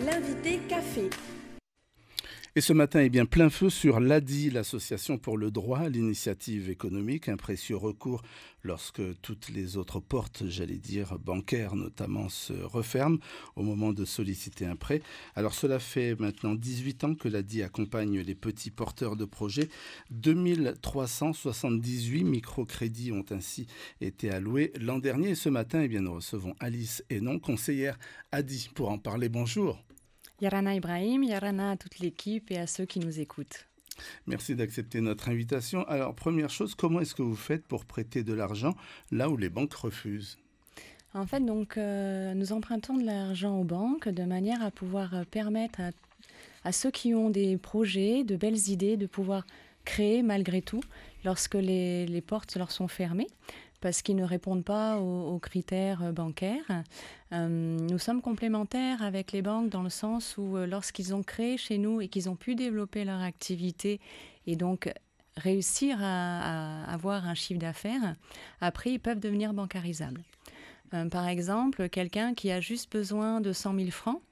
L'invité café. Et ce matin, plein feu sur l'ADI, l'Association pour le droit à l'initiative économique, un précieux recours lorsque toutes les autres portes, bancaires notamment, se referment au moment de solliciter un prêt. Alors cela fait maintenant 18 ans que l'ADI accompagne les petits porteurs de projets. 2378 microcrédits ont ainsi été alloués l'an dernier. Et ce matin, nous recevons Alice Hénon, conseillère ADI, pour en parler. Bonjour. Yarana Ibrahim, Yarana à toute l'équipe et à ceux qui nous écoutent. Merci d'accepter notre invitation. Alors, première chose, comment est-ce que vous faites pour prêter de l'argent là où les banques refusent ? En fait, nous empruntons de l'argent aux banques de manière à pouvoir permettre à ceux qui ont des projets, de belles idées, de pouvoir créer malgré tout lorsque les portes leur sont fermées, parce qu'ils ne répondent pas aux critères bancaires. Nous sommes complémentaires avec les banques dans le sens où lorsqu'ils ont créé chez nous et qu'ils ont pu développer leur activité et donc réussir à avoir un chiffre d'affaires, après ils peuvent devenir bancarisables. Par exemple, quelqu'un qui a juste besoin de 100 000 francs,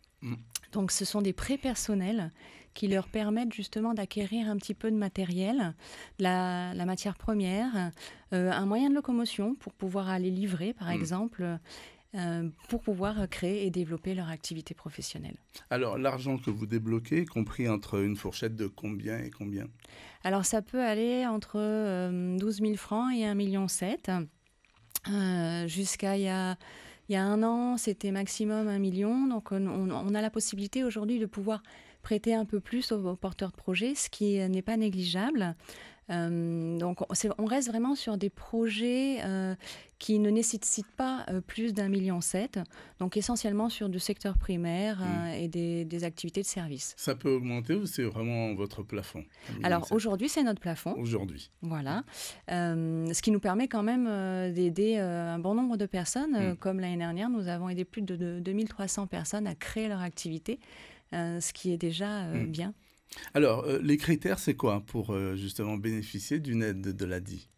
donc ce sont des prêts personnels qui leur permettent justement d'acquérir un petit peu de matériel, la matière première, un moyen de locomotion pour pouvoir aller livrer, par exemple, pour pouvoir créer et développer leur activité professionnelle. Alors, l'argent que vous débloquez est compris entre une fourchette de combien et combien ? Alors, ça peut aller entre 12 000 francs et 1,7 million. Jusqu'à il y a un an, c'était maximum 1 million. Donc, on a la possibilité aujourd'hui de pouvoir prêter un peu plus aux porteurs de projets, ce qui n'est pas négligeable. Donc, on reste vraiment sur des projets qui ne nécessitent pas plus d'1,7 million. Donc, essentiellement sur du secteur primaire et des activités de service. Ça peut augmenter ou c'est vraiment votre plafond ? Alors, aujourd'hui, c'est notre plafond. Aujourd'hui. Voilà. Ce qui nous permet quand même d'aider un bon nombre de personnes. Comme l'année dernière, nous avons aidé plus de 2300 personnes à créer leur activité, ce qui est déjà bien. Alors, les critères, c'est quoi pour justement bénéficier d'une aide de l'ADI ?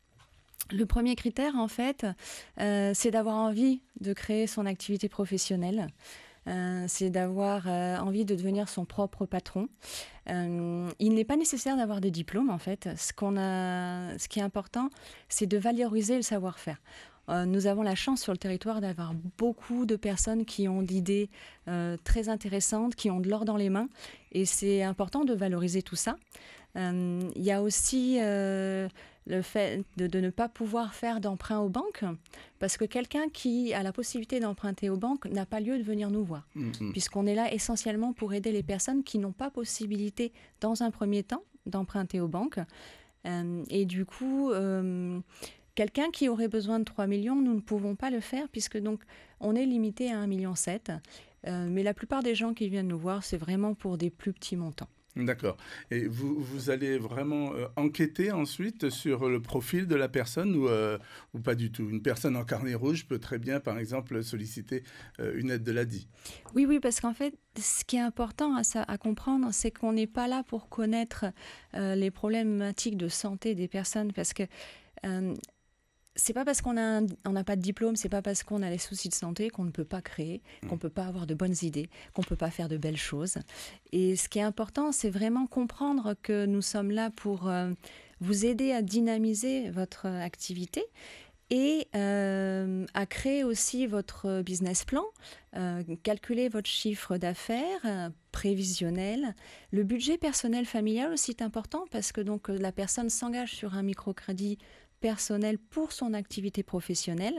Le premier critère, en fait, c'est d'avoir envie de créer son activité professionnelle. C'est d'avoir envie de devenir son propre patron. Il n'est pas nécessaire d'avoir des diplômes, en fait. Ce qui est important, c'est de valoriser le savoir-faire. Nous avons la chance sur le territoire d'avoir beaucoup de personnes qui ont d'idées très intéressantes, qui ont de l'or dans les mains. Et c'est important de valoriser tout ça. Il y a aussi le fait de ne pas pouvoir faire d'emprunt aux banques, parce que quelqu'un qui a la possibilité d'emprunter aux banques n'a pas lieu de venir nous voir, puisqu'on est là essentiellement pour aider les personnes qui n'ont pas possibilité, dans un premier temps, d'emprunter aux banques. Et du coup, quelqu'un qui aurait besoin de 3 millions, nous ne pouvons pas le faire, puisque donc on est limité à 1,7 million. Mais la plupart des gens qui viennent nous voir, c'est vraiment pour des plus petits montants. D'accord. Et vous allez vraiment enquêter ensuite sur le profil de la personne ou pas du tout ? Une personne en carnet rouge peut très bien, par exemple, solliciter une aide de l'ADI. Oui, parce qu'en fait, ce qui est important à comprendre, c'est qu'on n'est pas là pour connaître les problématiques de santé des personnes, parce que c'est pas parce qu'on n'a pas de diplôme, c'est pas parce qu'on a des soucis de santé qu'on ne peut pas créer, qu'on ne peut pas avoir de bonnes idées, qu'on ne peut pas faire de belles choses. Et ce qui est important, c'est vraiment comprendre que nous sommes là pour vous aider à dynamiser votre activité et à créer aussi votre business plan, calculer votre chiffre d'affaires prévisionnel. Le budget personnel familial aussi est important, parce que donc la personne s'engage sur un microcrédit personnel pour son activité professionnelle.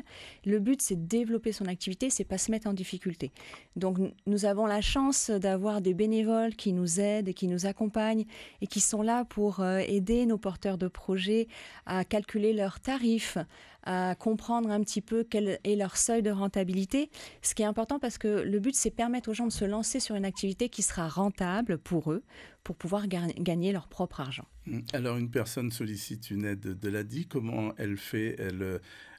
Le but, c'est de développer son activité, c'est pas se mettre en difficulté. Donc, nous avons la chance d'avoir des bénévoles qui nous aident et qui nous accompagnent et qui sont là pour aider nos porteurs de projets à calculer leurs tarifs, à comprendre un petit peu quel est leur seuil de rentabilité. Ce qui est important, parce que le but, c'est permettre aux gens de se lancer sur une activité qui sera rentable pour eux, pour pouvoir gagner leur propre argent. Alors, une personne sollicite une aide de l'ADI, comment elle fait ?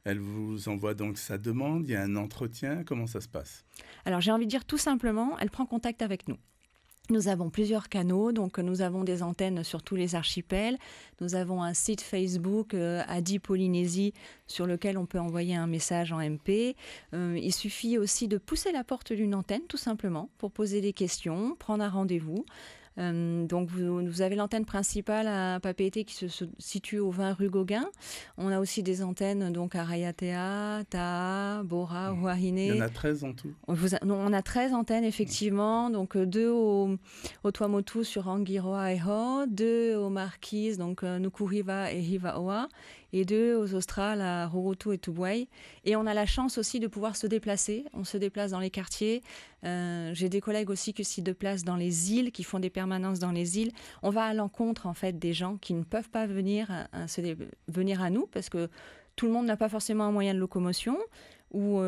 Elle vous envoie donc sa demande, il y a un entretien, comment ça se passe ? Alors, j'ai envie de dire tout simplement, elle prend contact avec nous. Nous avons plusieurs canaux, donc nous avons des antennes sur tous les archipels. Nous avons un site Facebook Adi Polynésie sur lequel on peut envoyer un message en MP. Il suffit aussi de pousser la porte d'une antenne tout simplement pour poser des questions, prendre un rendez-vous. Donc vous avez l'antenne principale à Papeete qui se situe au 20 rue Gauguin. On a aussi des antennes donc à Raiatea, Ta'a, Bora, Huahine. Il y en a 13 en tout. On a 13 antennes effectivement, donc 2 au Tuamotu sur Rangiroa et Ho, 2 aux Marquises, donc Nukuriva et Hivaoa, et 2 aux Australes à Rorotu et Tubuai. Et on a la chance aussi de pouvoir se déplacer. On se déplace dans les quartiers. J'ai des collègues aussi qui s'y déplacent dans les îles, qui font des permanences dans les îles. On va à l'encontre en fait des gens qui ne peuvent pas venir à nous parce que tout le monde n'a pas forcément un moyen de locomotion ou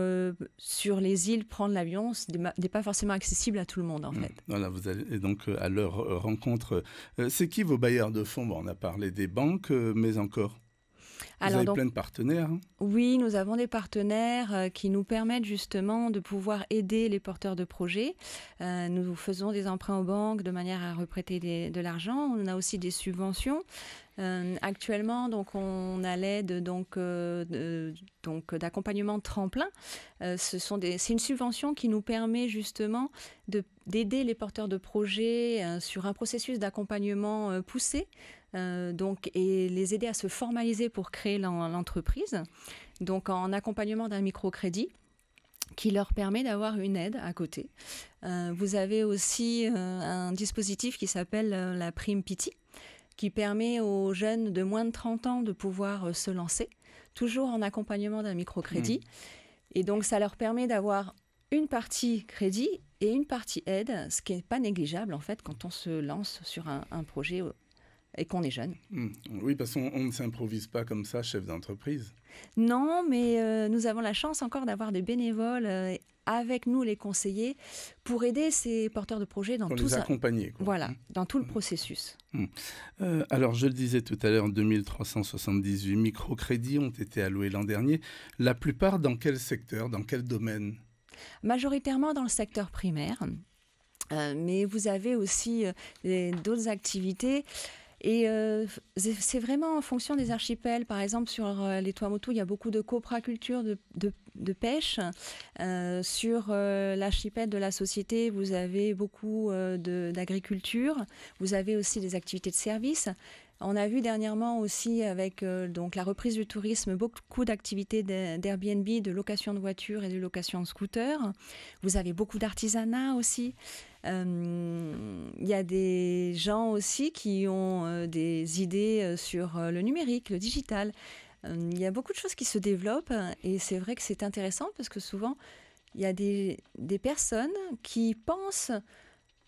sur les îles, prendre l'avion n'est pas forcément accessible à tout le monde en fait. Voilà, vous allez donc à leur rencontre. C'est qui vos bailleurs de fonds? On a parlé des banques, mais encore vous avez plein de partenaires. Oui, nous avons des partenaires qui nous permettent justement de pouvoir aider les porteurs de projets. Nous faisons des emprunts aux banques de manière à reprêter de l'argent. On a aussi des subventions. Actuellement, donc, on a l'aide d'accompagnement tremplin. C'est une subvention qui nous permet justement d'aider les porteurs de projets sur un processus d'accompagnement poussé. Et les aider à se formaliser pour créer l'entreprise, donc en accompagnement d'un microcrédit qui leur permet d'avoir une aide à côté. Vous avez aussi un dispositif qui s'appelle la prime Piti, qui permet aux jeunes de moins de 30 ans de pouvoir se lancer, toujours en accompagnement d'un microcrédit. Et donc ça leur permet d'avoir une partie crédit et une partie aide, ce qui n'est pas négligeable en fait quand on se lance sur un projet et qu'on est jeune. Oui, parce qu'on ne s'improvise pas comme ça, chef d'entreprise. Non, mais nous avons la chance encore d'avoir des bénévoles avec nous, les conseillers, pour aider ces porteurs de projets dans pour les accompagner. Voilà, dans tout le processus. Alors, je le disais tout à l'heure, 2378 microcrédits ont été alloués l'an dernier. La plupart dans quel secteur, dans quel domaine? Majoritairement dans le secteur primaire, mais vous avez aussi d'autres activités. Et c'est vraiment en fonction des archipels. Par exemple, sur les Tuamotu, il y a beaucoup de copraculture, de pêche. Sur l'archipel de la Société, vous avez beaucoup d'agriculture. Vous avez aussi des activités de service. On a vu dernièrement aussi avec donc la reprise du tourisme beaucoup d'activités d'Airbnb, de location de voitures et de location de scooters. Vous avez beaucoup d'artisanat aussi. Il y a des gens aussi qui ont des idées sur le numérique, le digital. Il y a beaucoup de choses qui se développent et c'est vrai que c'est intéressant parce que souvent, il y a des personnes qui pensent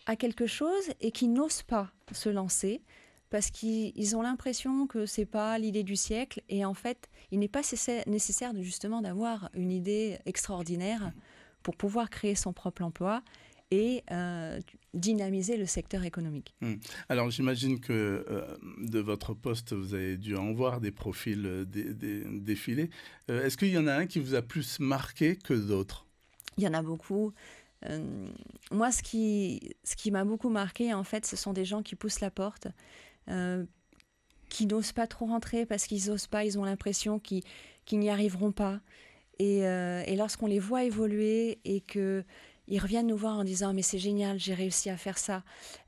à quelque chose et qui n'osent pas se lancer parce qu'ils ont l'impression que ce n'est pas l'idée du siècle. Et en fait, il n'est pas nécessaire justement d'avoir une idée extraordinaire pour pouvoir créer son propre emploi et dynamiser le secteur économique. Alors j'imagine que de votre poste, vous avez dû en voir des profils défiler. Est-ce qu'il y en a un qui vous a plus marqué que d'autres? Il y en a beaucoup. Moi, ce qui m'a beaucoup marqué, en fait, ce sont des gens qui poussent la porte, qui n'osent pas trop rentrer parce qu'ils n'osent pas, ils ont l'impression qu'ils n'y arriveront pas. Et lorsqu'on les voit évoluer et qu'ils reviennent nous voir en disant « mais c'est génial, j'ai réussi à faire ça,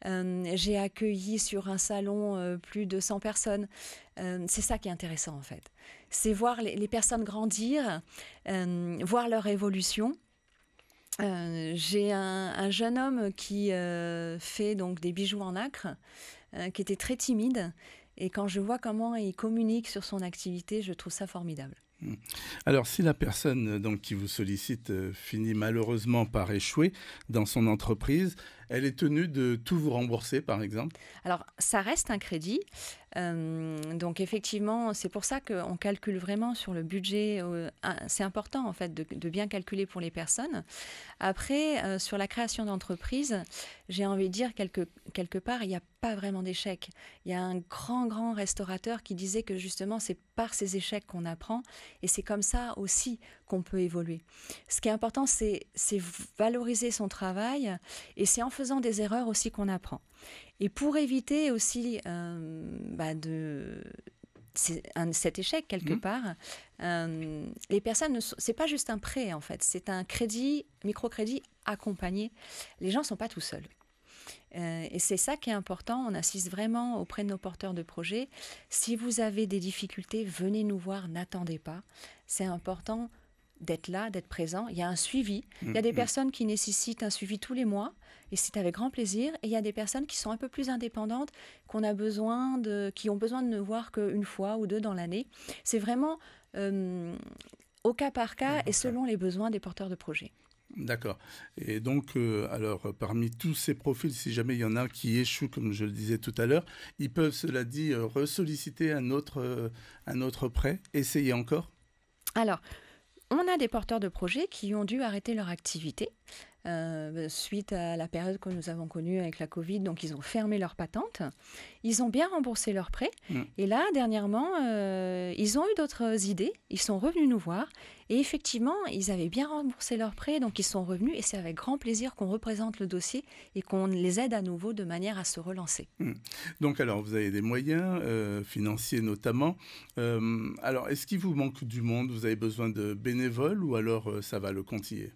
j'ai accueilli sur un salon plus de 100 personnes », c'est ça qui est intéressant en fait. C'est voir les personnes grandir, voir leur évolution. J'ai un jeune homme qui fait donc des bijoux en nacre, qui était très timide. Et quand je vois comment il communique sur son activité, je trouve ça formidable. Alors, si la personne donc, qui vous sollicite finit malheureusement par échouer dans son entreprise, elle est tenue de tout vous rembourser, par exemple? Alors, ça reste un crédit. Donc, effectivement, c'est pour ça qu'on calcule vraiment sur le budget. C'est important, en fait, de bien calculer pour les personnes. Après, sur la création d'entreprise, j'ai envie de dire, quelque part, il n'y a pas vraiment d'échec. Il y a un grand restaurateur qui disait que, justement, c'est par ces échecs qu'on apprend. Et c'est comme ça aussi qu'on peut évoluer. Ce qui est important, c'est valoriser son travail. Et c'est en faisant faisant des erreurs aussi qu'on apprend. Et pour éviter aussi cet échec quelque part, les personnes, c'est pas juste un prêt en fait, c'est un crédit, microcrédit accompagné. Les gens ne sont pas tout seuls. Et c'est ça qui est important, on assiste vraiment auprès de nos porteurs de projets. Si vous avez des difficultés, venez nous voir, n'attendez pas. C'est important d'être là, d'être présent. Il y a un suivi. Il y a des personnes qui nécessitent un suivi tous les mois, et c'est avec grand plaisir. Et il y a des personnes qui sont un peu plus indépendantes, qui ont besoin de ne voir qu'une fois ou deux dans l'année. C'est vraiment au cas par cas et selon les besoins des porteurs de projets. D'accord. Et donc, alors, parmi tous ces profils, si jamais il y en a qui échouent, comme je le disais tout à l'heure, ils peuvent, cela dit, ressolliciter un autre prêt, essayer encore? Alors, on a des porteurs de projets qui ont dû arrêter leur activité suite à la période que nous avons connue avec la Covid. Donc, ils ont fermé leur patente. Ils ont bien remboursé leurs prêts. Et là, dernièrement, ils ont eu d'autres idées. Ils sont revenus nous voir. Et effectivement, ils avaient bien remboursé leurs prêts. Donc, ils sont revenus. Et c'est avec grand plaisir qu'on représente le dossier et qu'on les aide à nouveau de manière à se relancer. Donc, alors, vous avez des moyens financiers notamment. Alors, est-ce qu'il vous manque du monde? Vous avez besoin de bénévoles ou alors ça va le compter?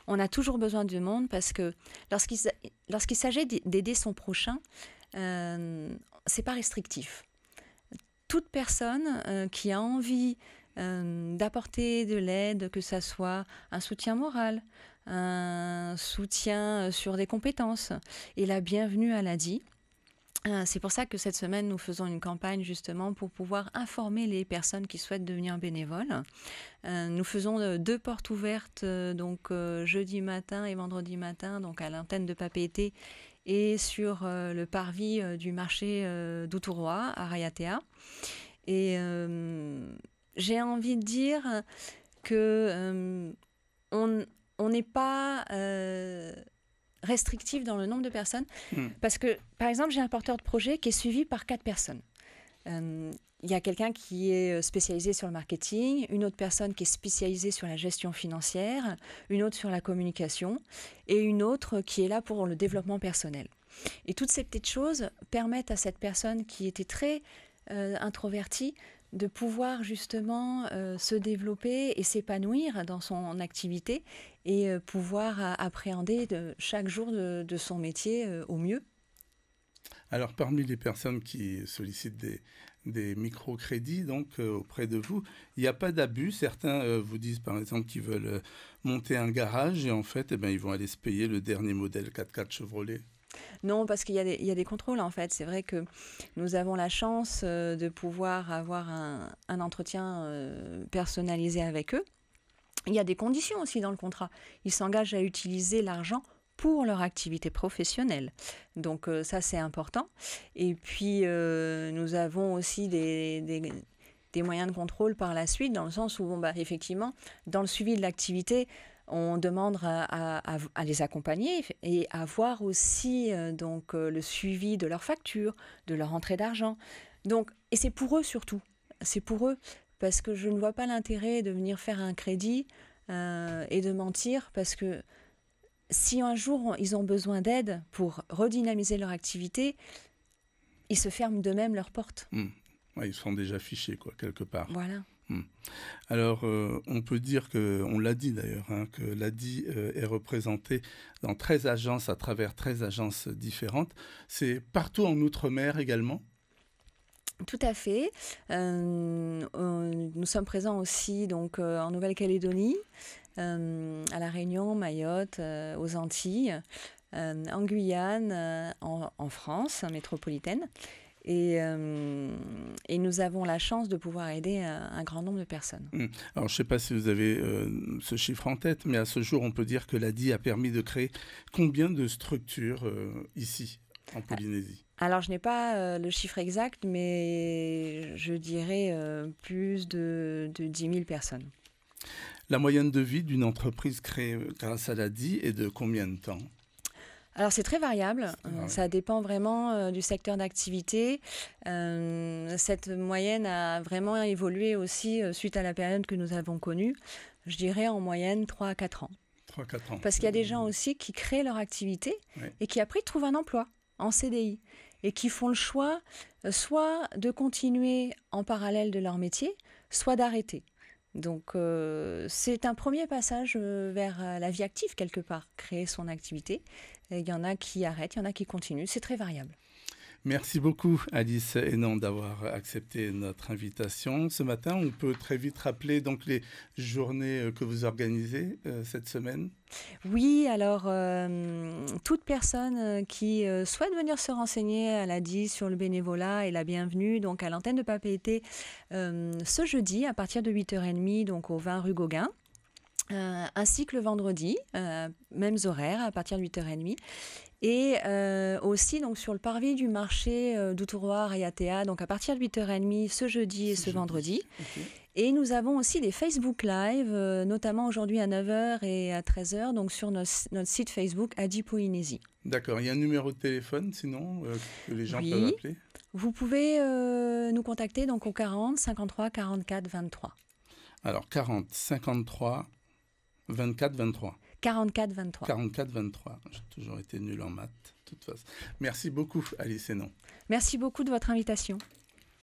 On a toujours besoin du monde parce que lorsqu'il s'agit d'aider son prochain, c'est pas restrictif. Toute personne qui a envie d'apporter de l'aide, que ça soit un soutien moral, un soutien sur des compétences, est la bienvenue à l'ADI. C'est pour ça que cette semaine, nous faisons une campagne justement pour pouvoir informer les personnes qui souhaitent devenir bénévoles. Nous faisons 2 portes ouvertes, donc jeudi matin et vendredi matin, donc à l'antenne de Papeete et sur le parvis du marché d'Outourois à Rayatea. Et j'ai envie de dire que on n'est pas restrictif dans le nombre de personnes, parce que, par exemple, j'ai un porteur de projet qui est suivi par 4 personnes. Il y a quelqu'un qui est spécialisé sur le marketing, une autre personne qui est spécialisée sur la gestion financière, une autre sur la communication et une autre qui est là pour le développement personnel. Et toutes ces petites choses permettent à cette personne qui était très introvertie de pouvoir justement se développer et s'épanouir dans son activité et pouvoir appréhender chaque jour de son métier au mieux. Alors, parmi les personnes qui sollicitent des microcrédits donc auprès de vous, il n'y a pas d'abus. Certains vous disent par exemple qu'ils veulent monter un garage et en fait ils vont aller se payer le dernier modèle 4x4 Chevrolet. Non, parce qu'il y a des contrôles en fait. C'est vrai que nous avons la chance de pouvoir avoir un entretien personnalisé avec eux. Il y a des conditions aussi dans le contrat. Ils s'engagent à utiliser l'argent pour leur activité professionnelle. Donc ça, c'est important. Et puis, nous avons aussi des moyens de contrôle par la suite, dans le sens où, effectivement, dans le suivi de l'activité, on demande à les accompagner et à voir aussi le suivi de leurs factures, de leur entrée d'argent. Et c'est pour eux surtout. C'est pour eux, parce que je ne vois pas l'intérêt de venir faire un crédit et de mentir, parce que si un jour ils ont besoin d'aide pour redynamiser leur activité, ils se ferment d'eux-mêmes leurs portes. Ouais, ils sont déjà fichés, quelque part. Voilà. Alors, on peut dire on l'a dit d'ailleurs, que l'ADI est représentée dans 13 agences, à travers 13 agences différentes. C'est partout en Outre-mer également? Tout à fait. Nous sommes présents aussi en Nouvelle-Calédonie, à La Réunion, Mayotte, aux Antilles, en Guyane, en France métropolitaine. Et nous avons la chance de pouvoir aider un grand nombre de personnes. Alors, je ne sais pas si vous avez ce chiffre en tête, mais à ce jour, on peut dire que l'ADI a permis de créer combien de structures ici, en Polynésie? Alors, je n'ai pas le chiffre exact, mais je dirais plus de 10 000 personnes. La moyenne de vie d'une entreprise créée grâce à l'ADI est de combien de temps? Alors c'est très variable, ça dépend vraiment du secteur d'activité. Cette moyenne a vraiment évolué aussi suite à la période que nous avons connue. Je dirais en moyenne 3 à 4 ans. 3-4 ans. Parce qu'il y a des gens aussi qui créent leur activité et qui après trouvent un emploi en CDI et qui font le choix soit de continuer en parallèle de leur métier, soit d'arrêter. Donc c'est un premier passage vers la vie active quelque part, créer son activité. Et il y en a qui arrêtent, il y en a qui continuent, c'est très variable. Merci beaucoup Alice Hénan d'avoir accepté notre invitation. Ce matin, on peut très vite rappeler donc les journées que vous organisez cette semaine. Oui, alors toute personne qui souhaite venir se renseigner, elle a dit, sur le bénévolat est la bienvenue. Donc à l'antenne de Papeete ce jeudi à partir de 8h30, donc au 20 rue Gauguin. Ainsi que le vendredi, mêmes horaires à partir de 8h30. Et aussi donc, sur le parvis du marché d'Outouroir et Atea, donc à partir de 8h30 ce jeudi et ce vendredi. Okay. Et nous avons aussi des Facebook Live, notamment aujourd'hui à 9h et à 13h, donc sur notre site Facebook Adi Polynésie. D'accord. Il y a un numéro de téléphone sinon que les gens peuvent appeler? Vous pouvez nous contacter donc au 40 53 44 23. Alors 40 53 24 23. 44 23. 44 23. J'ai toujours été nul en maths, de toute façon. Merci beaucoup, Alice Hénan. Merci beaucoup de votre invitation.